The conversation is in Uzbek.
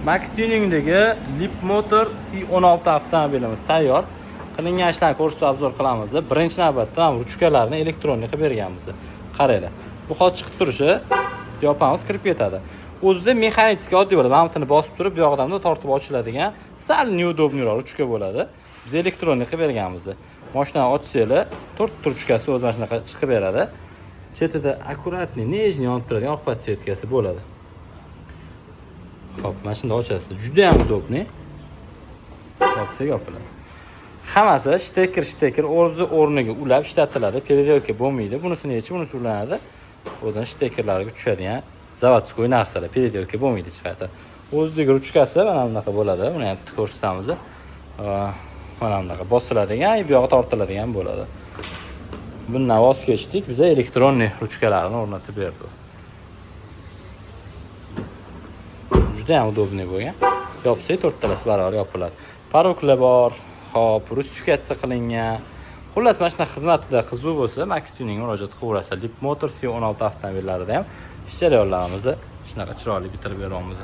Max Tuningdagi Leapmotor C16 avtomobilimiz tayyor. Qilingan ishlarni ko'rsatib obzor qilamiz. Birinchi navbatda ruchkalarni elektronlik qilib berganmiz. Qaranglar. Bu hozir chiqib turishi yopamiz, kirib ketadi. O'zida mexanik oddiy bo'ladi. Mana buni bosib turib, bu yoqdan tortib ochiladigan sal neudobniroq ruchka bo'ladi. Biz elektronik qilib berganmiz. Mashinani ochsanglar, 4 ruchkasi o'z mana shunaqa chiqib beradi. Chetida akkuratniy, nejniy yonib turadigan oq podsetkasi bo'ladi. Xo'p, mana shunda ochasiz. Juda ham udobniy. Yopsak yopiladi. Hammasi shtekir o'rniga ulab ishlatiladi. Переделка bo'lmaydi. Bunisini yechib, bunisi ulanadi. O'zini shtekirlarga tushadigan zavodskoy narsalar. Переделка bo'lmaydi hech qayta. O'zidagi ruchkasi mana bunaqa bo'ladi. Buni ham ko'rsatamiz. Mana bunaqa bosiladigan, bu yoqqa tortiladigan bo'ladi. Bundan voz kechdik. Biz elektronniy ruchkalarni o'rnatib berdik. Juda ham udobniy bo'lgan. Yopsak, to'rttalasi barobar yopiladi. Paroklar bor. Hop, rusifikatsiya qilingan. Xullas, mana shunday xizmatlar qiziq bo'lsa, Max Tuning murojaat qilaverasiz. Leapmotor C16 avtomobillarida ham ish jarayonlarimizni shunaqa chiroyli bitirib beramiz.